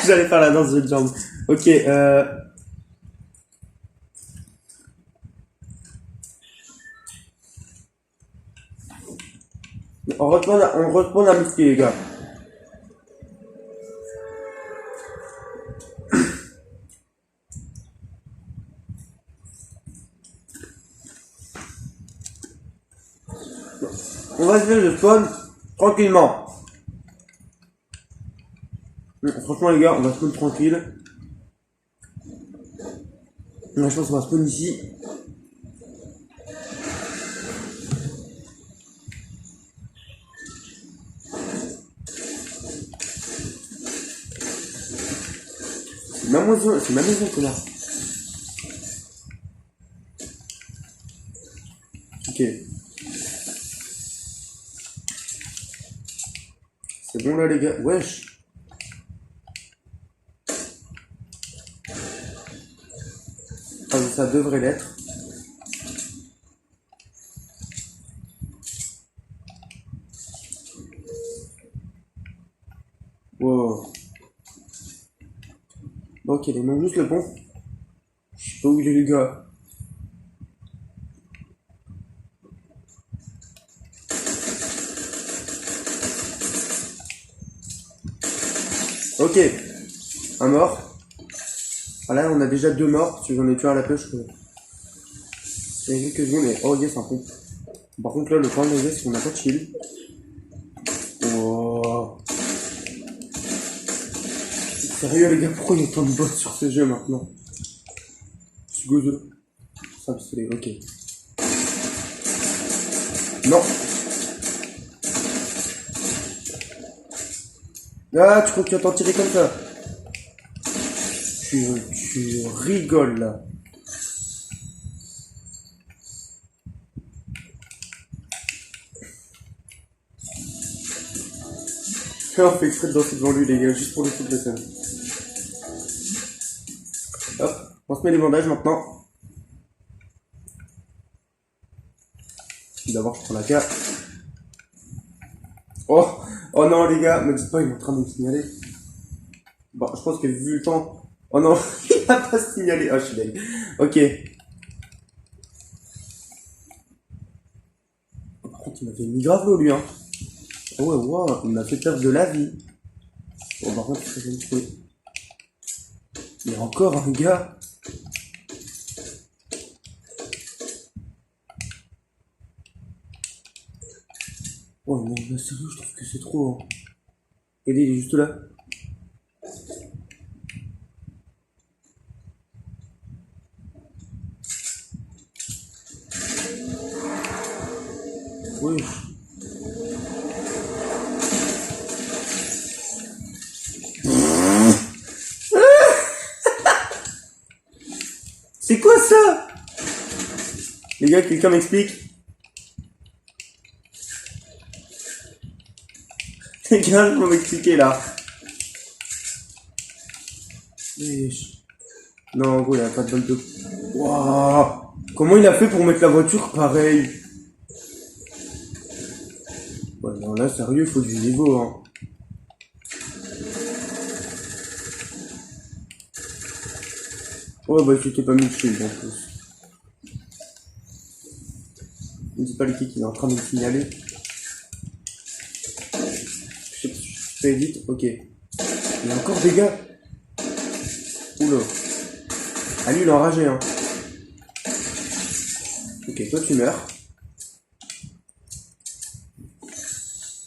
J'allais faire la danse de jambe. Ok, on retourne à Mickey, les gars. On va se faire le spawn tranquillement. Franchement, les gars, on va spawn tranquille. Je pense qu'on va spawn ici. C'est ma maison, connard. Ok. C'est bon là les gars. Wesh. Ah, ça devrait l'être. Wow. Ok, les noms juste le bon. Je sais pas où il est les gars. Ok. Un mort. Voilà, on a déjà 2 morts. Si j'en ai tué un à la pêche. Il y a quelques secondes et... Oh yes, un pompe. Par contre là, le problème les gars, c'est qu'on n'a pas de shield. Oh. Sérieux les gars, pourquoi il y a tant de bots sur ce jeu maintenant? Je suis gozo. Ça me pistolet, ok. Non. Ah, tu crois que tu vas t'en tirer comme ça? Tu rigoles là. On fait exprès de danser devant lui les gars, juste pour le coup de la scène. Hop, on se met les bandages maintenant. D'abord je prends la carte. Oh, oh non les gars, me dites pas, il est en train de me signaler. Bon, je pense que vu le temps... Oh non, il va pas signalé. Oh, je suis dingue. Ok. Par contre, il m'a fait une grave l'eau lui, hein. Oh ouais, wow, il m'a fait perdre de la vie. Bon, par contre, je vais me trouver. Il y a encore un gars. Oh non, mais sérieux, je trouve que c'est trop. Hein. Et il est juste là. Oui. C'est quoi ça? Les gars, quelqu'un m'explique? Les gars, faut m'expliquer là. Wesh. Non, en gros, il n'y a pas de balle de... Waouh! Comment il a fait pour mettre la voiture pareil? Ouais, non, là, sérieux, il faut du niveau, hein. Oh, bah, tu t'es pas mis de shield en plus. Je ne sais pas les qui est en train de me signaler. Je fais vite, ok. Il y a encore des gars. Oula. Ah, lui, il est enragé, hein. Ok, toi, tu meurs.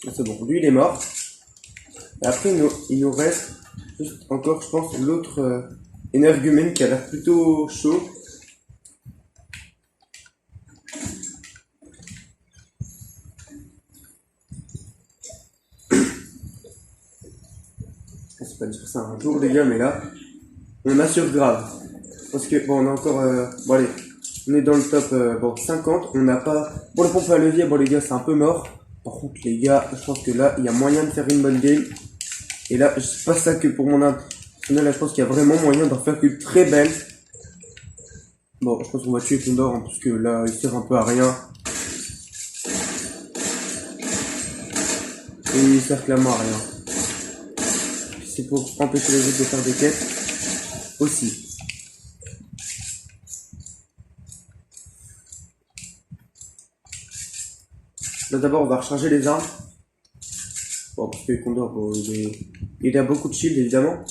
Ah, c'est bon, lui, il est mort. Et après, il nous reste juste encore, je pense, l'autre énergumène qui a l'air plutôt chaud. C'est pas dire ça un jour, les gars, mais là, on assure grave. Parce que, bon, on a encore... bon, allez, on est dans le top bon, 50. On n'a pas... Bon, le pompe à levier, bon, les gars, c'est un peu mort. Par contre, les gars, je pense que là, il y a moyen de faire une bonne game. Et là, c'est pas ça que pour mon international, là, je pense qu'il y a vraiment moyen d'en faire une très belle. Bon, je pense qu'on va tuer Condor, hein, parce que là, il sert un peu à rien. Et il sert clairement à rien. C'est pour empêcher les autres de faire des quêtes. Aussi. Là, d'abord, on va recharger les armes. Bon, parce que Condor, bon, il a beaucoup de shield, évidemment.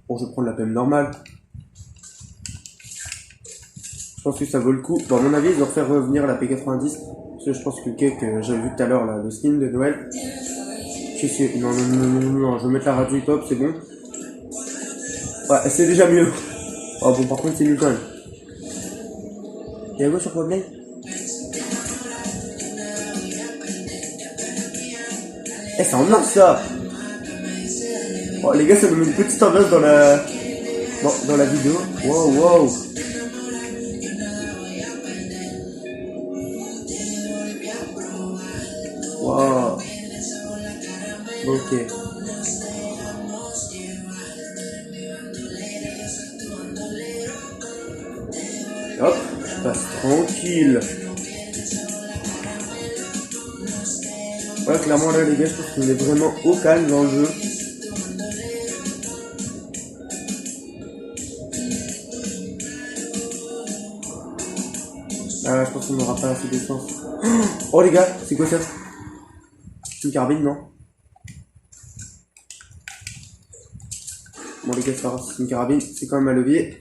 Bon, je vais prendre la PM normale. Je pense que ça vaut le coup. Bon, à mon avis, ils vont faire revenir la P90. Parce que je pense que le cake que j'avais vu tout à l'heure, là, le skin de Noël. Non, non, non, non, non, je vais mettre la radio hip-hop, c'est bon. Ouais, c'est déjà mieux. Oh, bon, par contre, c'est nul quand même. Il y a quoi sur Powerplay? Eh, c'est en or, ça! Oh, les gars, ça me met une petite ambiance dans la... Bon, dans la vidéo. Wow, wow! Wow! Ok. Hop, je passe tranquille. Ouais, clairement, là, les gars, je pense qu'on est vraiment au calme dans le jeu. Ah, je pense qu'on n'aura pas assez d'essence. Oh, les gars, c'est quoi ça? C'est une carbine, non? Bon, les gars, c'est pas grave, c'est une carabine, c'est quand même un levier.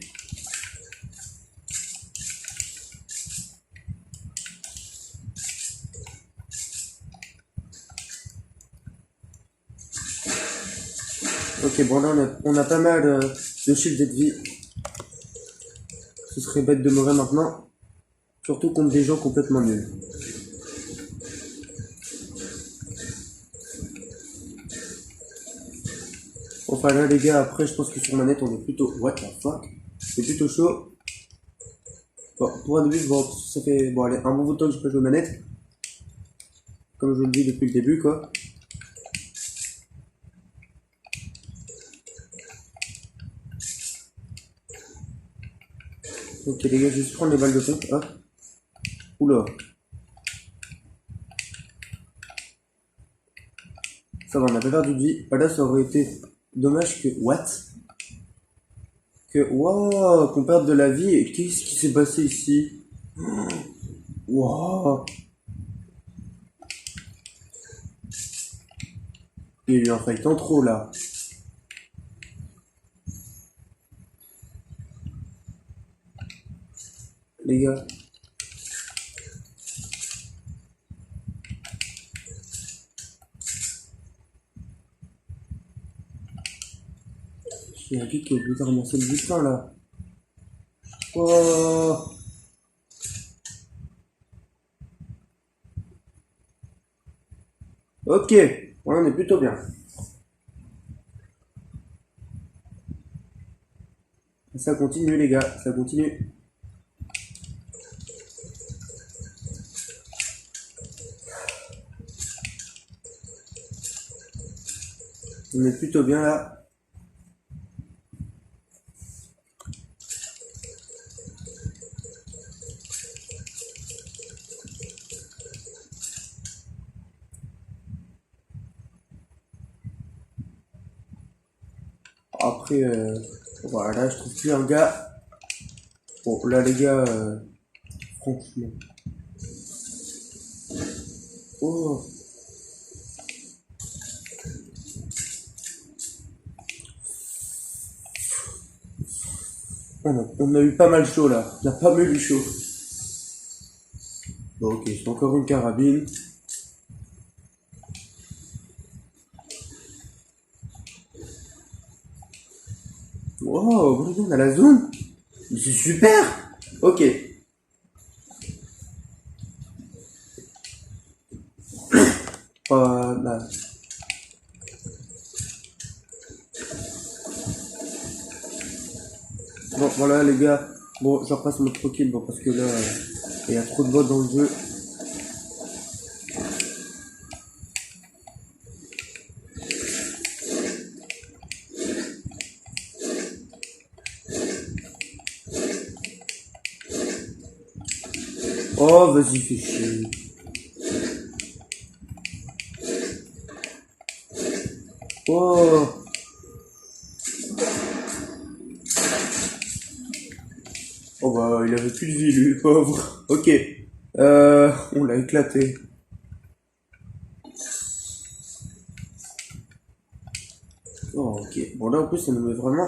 Ok, bon, là, on a pas mal de shield et de vie. Ce serait bête de mourir maintenant. Surtout contre des gens complètement nuls. Enfin, là, les gars, après, je pense que sur manette, on est plutôt... What the fuck? C'est plutôt chaud. Bon, pour un début, bon, ça fait... Bon, allez, un bon bout de temps que je peux jouer aux manettes. Comme je vous le dis depuis le début, quoi. Ok, les gars, je vais juste prendre les balles de pompe. Hop. Oula. Ça va, on a pas perdu de vie. Ah, là, ça aurait été dommage que... What? Que... Waouh, qu'on perde de la vie. Et qu'est-ce qui s'est passé ici? Waouh. Il y a eu un fight en trop, là. Les gars. Il y a un guide qui est obligé de ramasser le butin, là. Oh. Ok. Ouais, on est plutôt bien. Ça continue, les gars. Ça continue. On est plutôt bien là. Après, voilà, je trouve plus un gars. Bon, là, les gars, franchement. Oh, on a eu pas mal chaud là. On a pas mal eu chaud. Bon, ok, c'est encore une carabine. Wow, on a la zone. Mais c'est super. Ok. Bah. Bon, voilà les gars. Bon, je repasse mon tranquille, bon, parce que là, il y a trop de bots dans le jeu. Oh, vas-y, fais chier. Oh. Oh bah, il avait plus de vie, lui, le pauvre. Ok. On l'a éclaté. Oh, ok. Bon, là, en plus, ça nous met vraiment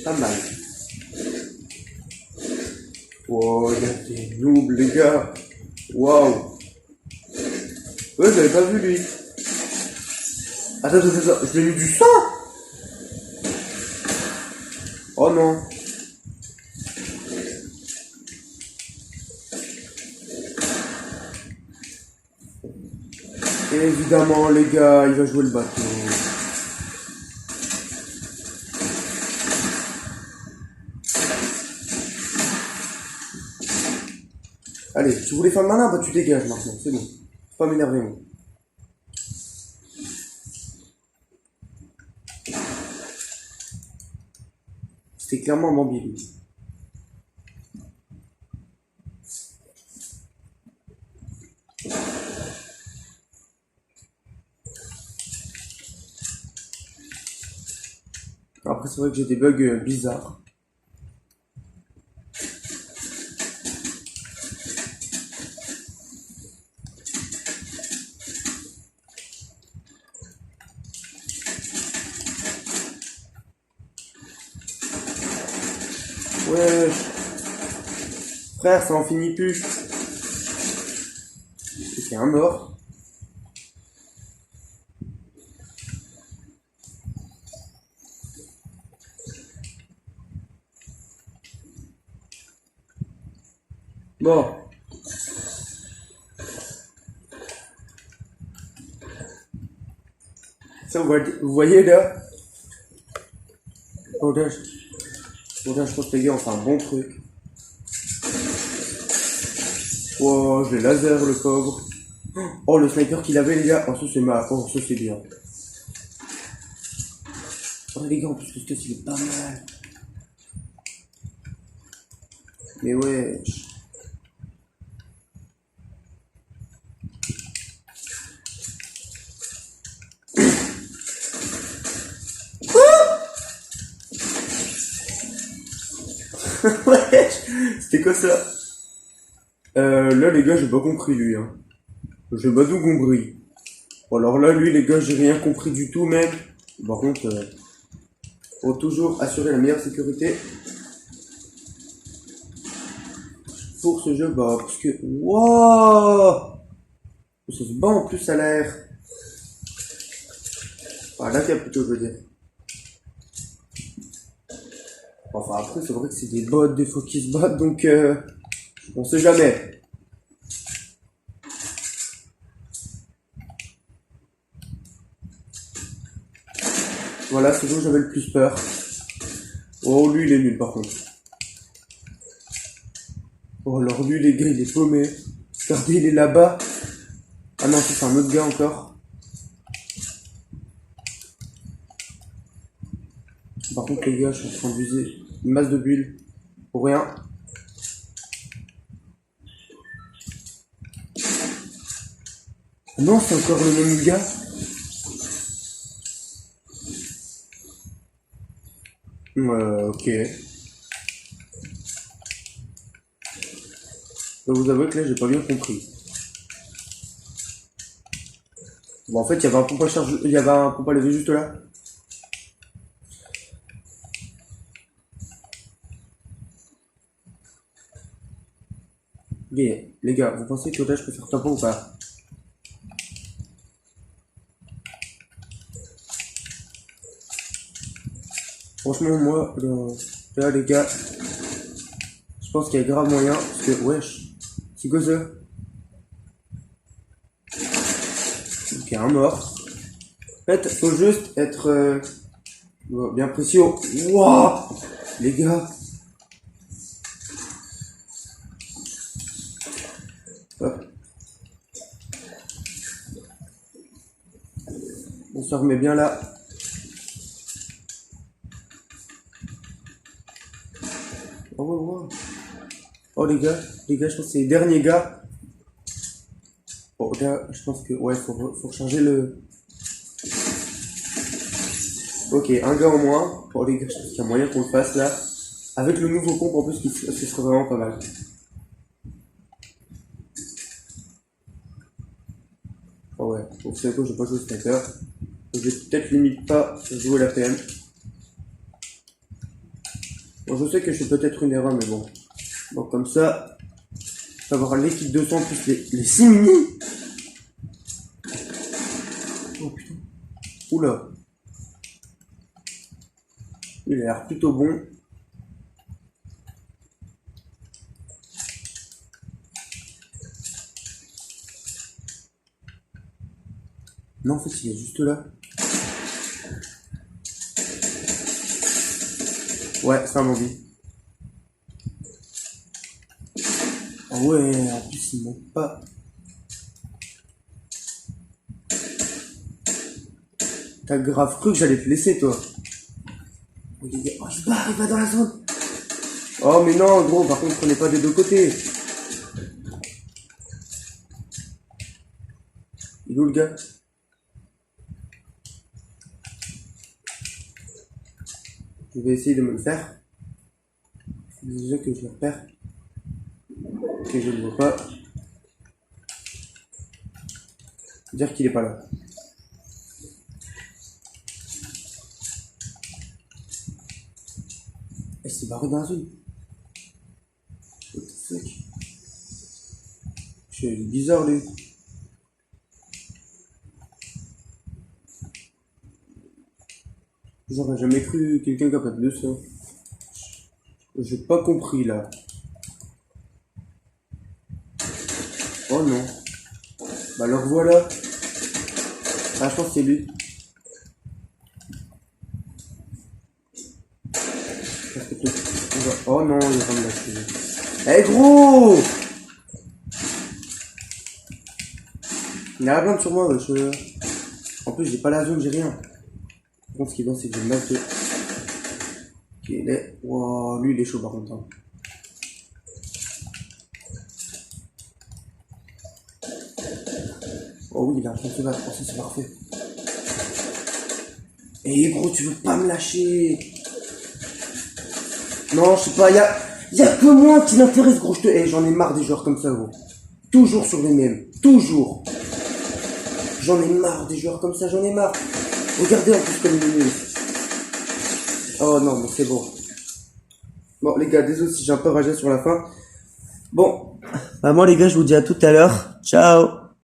pas mal. Wow, il y a des noobs, les gars. Waouh. Ouais, j'avais pas vu, lui. Attends, je lui ai mis du sang. Oh non. Et évidemment, les gars, il va jouer le bateau. Allez, tu voulais faire le malin, bah tu dégages maintenant, c'est bon. Faut pas m'énerver, moi. C'était clairement un Bambi, lui. Après, c'est vrai que j'ai des bugs bizarres. Ouais. Frère, ça en finit plus. C'est un mort. Bon. Ça, vous voyez là. Oh là, je pense que les gars, on fait un bon truc. Oh, je l'ai laser, le pauvre. Oh, le sniper qu'il avait, les gars. Oh, ça, c'est ma. Oh, ça, c'est bien. Oh, les gars, en plus, le stuff, il est pas mal. Mais ouais. Ouais, c'était quoi ça? Là, les gars, j'ai pas compris, lui, hein. J'ai pas tout compris. Bon, alors là, lui, les gars, j'ai rien compris du tout, même. Par contre, faut toujours assurer la meilleure sécurité pour ce jeu, bah, parce que, wow, ça se bat en plus à l'air. Enfin, la cape plutôt, je veux dire. Enfin, après, c'est vrai que c'est des bots, des fois qui se battent, donc, on sait jamais. Voilà, c'est là où j'avais le plus peur. Oh, lui, il est nul, par contre. Oh, alors lui, les gars, il est paumé. Regardez, il est là-bas. Ah non, c'est un autre gars encore. Par contre, les gars, je suis en train d'user une masse de build pour rien. Non, c'est encore le même gars. Ok. Je dois vous avouer que là, j'ai pas bien compris. Bon, en fait, il y avait un pompe à charge, il y avait un pompe à lever juste là. Les gars, vous pensez que là, je peux faire tampon ou pas? Franchement, moi, là, les gars, je pense qu'il y a grave moyen, parce que, wesh, c'est quoi ça? Ok, un mort. En fait, faut juste être bien précis. Wouah, les gars. Hop. On se remet bien là. Oh les gars, je pense que c'est les derniers gars. Bon là, je pense que ouais, faut changer le. Ok, un gars en moins. Bon les gars, je pense qu'il y a moyen qu'on le fasse là. Avec le nouveau comp en plus, ce serait vraiment pas mal. Oh ouais, donc c'est quoi, je vais pas jouer au sniper. Je vais peut-être limite pas jouer la PM. Bon, je sais que je fais peut-être une erreur, mais bon. Donc comme ça, avoir l'équipe 200 plus les 6 mini. Oh putain. Oula. Il a l'air plutôt bon. Non, en fait, il est juste là. Ouais, c'est un zombie. Ah ouais, en plus, il manque pas. T'as grave cru que j'allais te laisser, toi. Oh, il va dans la zone. Oh, mais non, gros, par contre, prenez pas des deux côtés. Il est où le gars? Je vais essayer de me le faire. C'est déjà que je le repère. Ok, je ne le vois pas. Dire qu'il est pas là. Il s'est barré dans la zone. What the fuck? Il est bizarre, lui. J'aurais jamais cru quelqu'un capable de ça. J'ai pas compris, là. Oh non. Bah alors voilà. Ah, je pense que c'est lui. Oh non, il va me lâcher. Eh gros! Il a la blinde sur moi, wesh. En plus, j'ai pas la zone, j'ai rien. Par contre, ce qui est bien, c'est que j'ai une masse de. Ok, il est. Wow, lui, il est chaud par contre. Hein. Oh oui, il a un train de se battre. Oh, ça, c'est parfait. Eh gros, tu veux pas me lâcher? Non, je sais pas, y'a que moi qui m'intéresse, gros. J'en ai marre des joueurs comme ça, gros. Toujours sur les mêmes. Toujours. J'en ai marre des joueurs comme ça, j'en ai marre. Regardez en plus comme il est nul. Oh non, mais c'est bon. Bon, les gars, désolé si j'ai un peu ragé sur la fin. Bon. Bah, moi, les gars, je vous dis à tout à l'heure. Ciao.